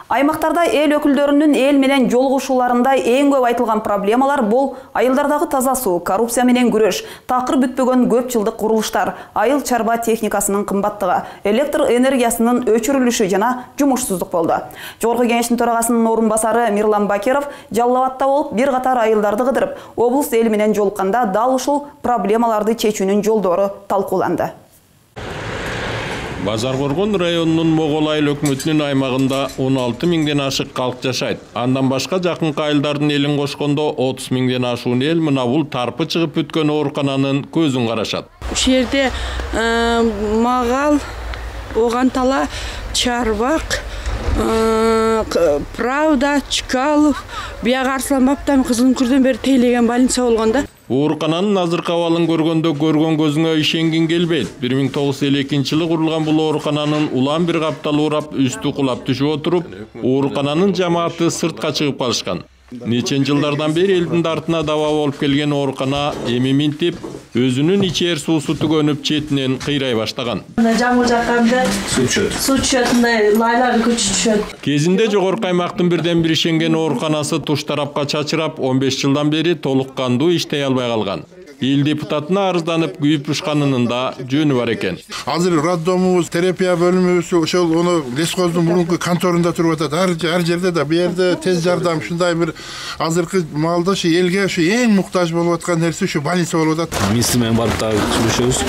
Аймактарда эл өкүлдөрүнүн эл менен жолугушууларында эң көп айтылган проблемалар бул айылдардагы таза суу, коррупция менен күрөш, такыр бүтпөгөн көп жылдык курулуштар, айыл чарба техникасынын кымбаттыгы, электр энергиясынын өчүрүлүшү жана жумушсуздук болду. Жогорку кеңештин төрагасынын орун басары Мирлан Бакиров Жалал Абадта болуп бир катар айылдарды кыдырып, облус эли менен жолукканда дал ушул проблемаларды чечүүнүн жолдору талкууланды. Базаркоргон районунун Могол айыл өкмөтүнүн аймагында 16 миңден ашык калк жашайт. Андан башка жакынкы айылдардын элин кошкондо 30 миңден ашуун эл мына бул тарпы чыгып бүткөн оорукананын көзүн карашат. Ушул жерде магал, огантала, чарбак, Правда, Чкалов, бияга Арсланбаптан Кызылкүрдөн бери тейлеген больница болгонда. Оорукананын азыркы абалын көргөндө көргөн көзүңө ишенгин келбейт. 1952 жылы курулган бул оорукананын улам бир каптал урап, үстү кулап түшүп отуруп, оорукананын жамааты сыртка чыгып калышкан. Нечен жылдардан бери элдин артына даба болуп келген оорукана эми минтип, өзүнүн ичер суусу түгөнүп четинен кыйрай баштаган. Жамгыр жакканда суу түшөт, лайлар көчүп түшөт. Кезинде жогорку аймактын бирден бир ишенген ооруканасы туш тарапка чачырап, 15 жылдан бери толук кандуу иштей албай калган. Эл депутатына арызданып күйүп ушканынын да жөнү бар экен. Азыр роддомубуз, терапия бөлүмүбүз ошол лесхоздун мурунку конторунда туруп атат. Ар жерде да, бу жерде тез жардам ушундай бир азыркы маалда ушу элге ушу эң муктаж болуп аткан нерсе ушу больница болуп атат. Министр менен барып дагы сүйлөшөбүз.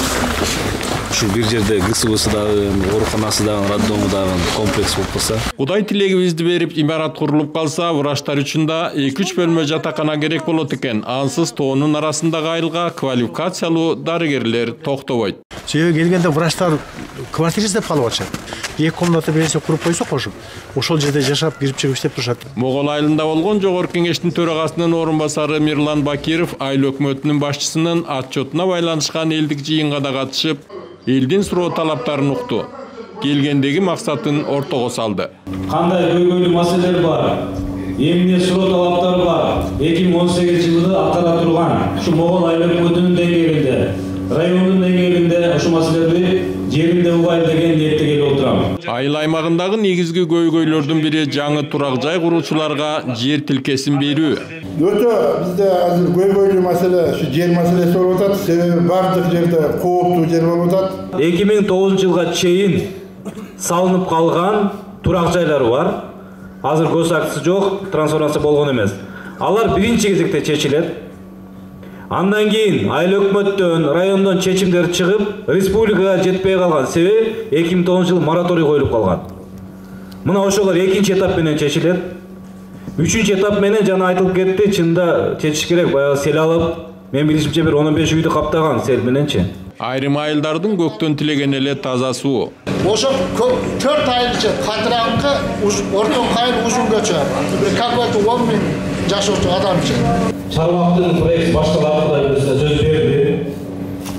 Ушу бир жерде ГСУсы дагы, ооруканасы дагы, роддому дагы комплекс болуп калса. Кудай тилегибизди берип, имарат курулуп калса, врачтар үчүн да 2-3 бөлмө жатакана керек болот экен. Ансыз тоонун арасындагы айылга квалификациялуу дарыгерлер токтобойт. Себеби келгенде врачтар квартира издеп калып атышат. 2 комната берсе куруп койсо кошуп, ошол жерде жашап, кирип-чыгып иштеп турушат. Могол айылында болгон жогорку кеңештин төрагасынын орун басары Мирлан Бакиров айыл өкмөтүнүн башчысынын отчетуна байланышкан элдик жыйынга да катышып, элдин суроо талаптарын укту. Келгендеги максатын ортого салды. Кандай көйгөйлүү маселелер бар? Эмне суроо талаптары бар? 2018 жылы атара турган ушу Могол айыл өкмөтүнүн деңгээлинде, райондун деңгээлинде ушу маселелерди жеринде угайлы деген ниетте келип отурам. Айыл аймагындагы негизги көйгөйлөрдүн бири жаңы турак жай куруучуларга жер тилкесин берүү. Өтө бизде азыр көйгөйлүү маселе ушу жер маселеси болуп атат. Себеби бардык жерде кооптуу жер болуп атат. 2009 жылга чейин салынып калган турак жайлары бар. Азыр госактысы жок, трансформация болгон эмес. Алар биринчи кезекте чечилет. Андан кийин айыл өкмөттөн, райондон чечимдер чыгып, республикага жетпей калган себеп 2009 жылы мораторий коюлуп калган. Мына ошолор экинчи этап менен чечилет. Үчүнчү этап менен жана айтылып кетти, чында чечиш керек. Баягы сел алып, мен билишимче бир 10-15 үйдү каптаган сел мененчи. Айрым айылдардын көктөн тилеген эле таза суу. Ошо 4 айылчы катыраңкы ортон кайын ушун көчө. Какой-то 10 миң жашоочу адамчы. Чарбактын проект башталат да сөз берди.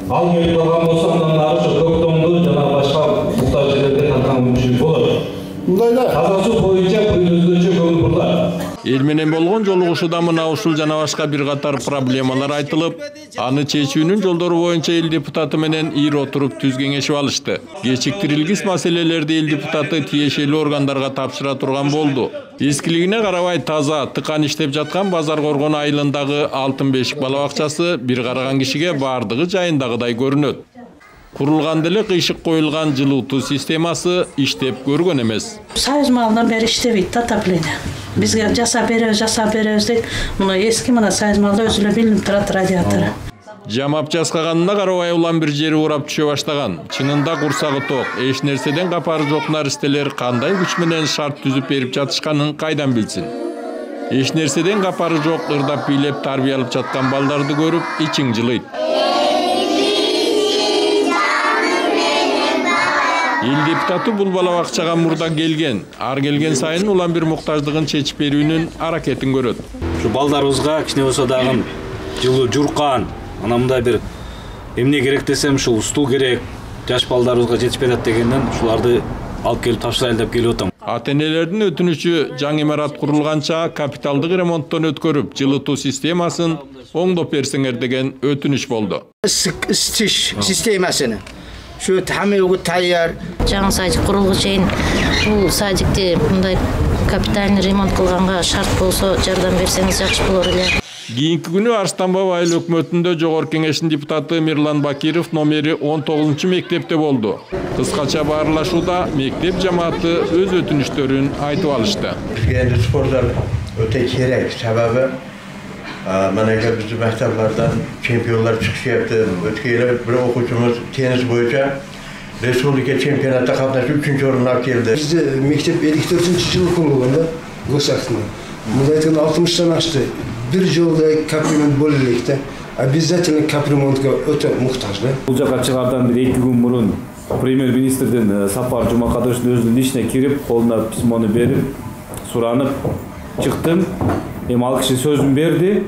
Ал келип калган болсо андан ары ошо көктөмдү жана башка муктаж жерлерге тарткан мүмкүнчүлүк болот. Мындайда таза суу боюнча өзгөчө көңүл бурулат. Эл менен болгон жолугушууда мына ушул жана башка бир катар проблемалар айтылып, аны чечүүнүн жолдору боюнча эл депутаты менен ир отуруп түз кеңешип алышты. Кечиктирилгис маселелерди эл депутаты тиешелүү органдарга тапшыра турган болду. Эскилигине карабай таза, тыкан иштеп жаткан Базаркоргон айылындагы Алтын Бешик бала бакчасы бир караган кишиге бардыгы жайындагыдай көрүнөт. Курулганда эле кыйшык коюлган жылуутуу системасы иштеп көргөн эмес. Союз малынан бери иштебейт отопление. Бизге жасап беребиз дейт. Муну эски мына союз малда өзү эле билинип турат радиатору. Жамап жаскаганына карабай улам бир жери урап түшө баштаган. Чынында курсагы ток, эч нерседен капары жок наристелер кандай күч менен шарт түзүп берип жатышканын кайдан билсин. Эч нерседен капары жок ырдап бийлеп тарбиялап жаткан балдарды көрүп ичиң жылыйт. Эл депутаты бул бала бакчага мурда келген. Ар келген сайын улам бир муктаждыгын чечип берүүнүн аракетин көрөт. Ушу балдарыбызга кичине болсо дагы жылуу журкан, ана мындай бир эмне керек десем ушул стул керек, жаш балдарыбызга жетишпей атат дегенден ушуларды алып келип тапшырайлы деп келип атам. Ата-энелердин өтүнүчү жаңы имарат курулганча капиталдык ремонттон өткөрүп, жылытуу системасын оңдоп берсеңер деген өтүнүч болду. Isitiş sistemesini Şu tamamı tayyor. Жаңы садик курулгу чейин бул садикти мындай капитальный ремонт кылганга шарт болсо жардам берсеңиз жакшы болор эле. Кийинки күнү Арстанбаб айыл өкмөтүндө Жогорку Кеңештин депутаты Мирлан Бакиров номери 19 мектепте болду. Кыскача баарлашууда мектеп жамааты өз өтүнүштөрүн айтып алышты. Бизге энди спорттор өтө керек, себеби manaka bizni maktablardan chempionlar chiqishyapti. O'tgan yili bir o'quvchimiz tennis bo'yicha respublika chempionatida qatnashib 3-o'rinni olib keldi. Bizde mektep 54-yıl kurulunda Gosaksında. Mudayetken 60'tan açtı. Bir yolda kaprimont bölülükte. Biz zaten kaprimontka öte muhtaçlı. Бұл жаққа шығардан бір 2 күн бұрын премьер-министрден Сапар Жұмақадыровтың өзінің ішіне кіріп, қолына письмоны беріп, сұранып шықтым. Ал киши сөзүн берди.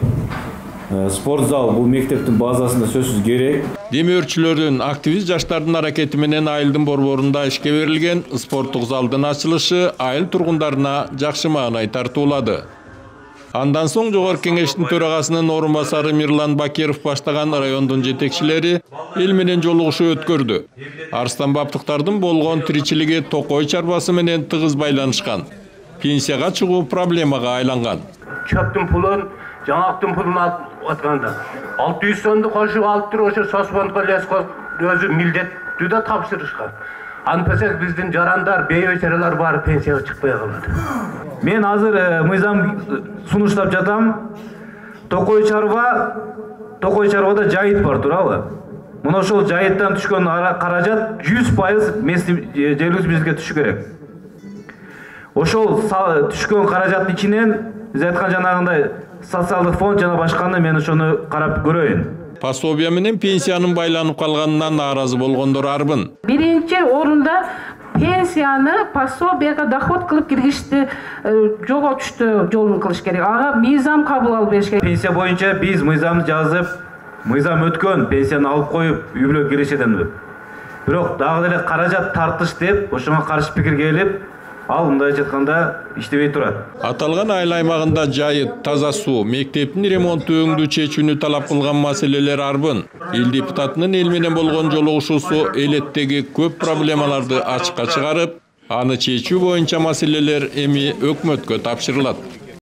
Спорт зал бул мектептин базасында сөзсүз керек. Демөөрчүлөрдүн, активист жаштардын аракети менен айылдын борборунда ишке берилген спорттук залдын ачылышы айыл тургундарына жакшы маанай тартуулады. Андан соң Жогорку Кеңештин төрагасынын орун басары Мирлан Бакиров баштаган райондун жетекчилери эл менен жолугушуу өткөрдү. Арстанбаптыктардын болгон тиричилиги токой чарбасы менен тыгыз байланышкан. Пенсияга чыгуу проблемага айланган. Çöptün pulun, жаңактын pulun atkanda. 600 so'mdu qo'shib olib turib, o'sha Sosbonga lesko o'zi mildetti da topshirishgan. Anpasak bizden jarandar, beybeçereler var pensiyaga chiqmay qoladi. Men hozir mizam sunushlab jatam. To'qoy Charvada jayit bor turabı. Muna ошол jayitdan tushgan qarajat 100% mesli jelus bizga tushishi kerak. Ошол түшкөн каражаттын ичинен биз айткан жанагындай социалдык фонд жана башканы мен ошону карап көрөйүн. Пособия менен пенсиянын байланып калганынан нааразы болгондор арбын. Биринчи орунда пенсияны пособияга доход кылып киргизишти жоготушту жолун кылыш керек. Ага мыйзам кабыл алып бериш керек. Пенсия боюнча биз мыйзамды жазып, мыйзам өткөн пенсияны алып коюп, үй бүлө киришеденбиз. Бирок дагы деле каражат тартыш деп, ошого каршы пикир келип, ал мындай жатканда иштебей турат. Аталган айыл аймагында жайыт, таза суу, мектептин ремонту өңдүү чечүүнү талап кылган маселелер арбын. Эл депутатынын эл менен болгон жолугушуусу элеттеги көп проблемаларды ачыкка чыгарып, аны чечүү боюнча маселелер эми өкмөткө тапшырылат.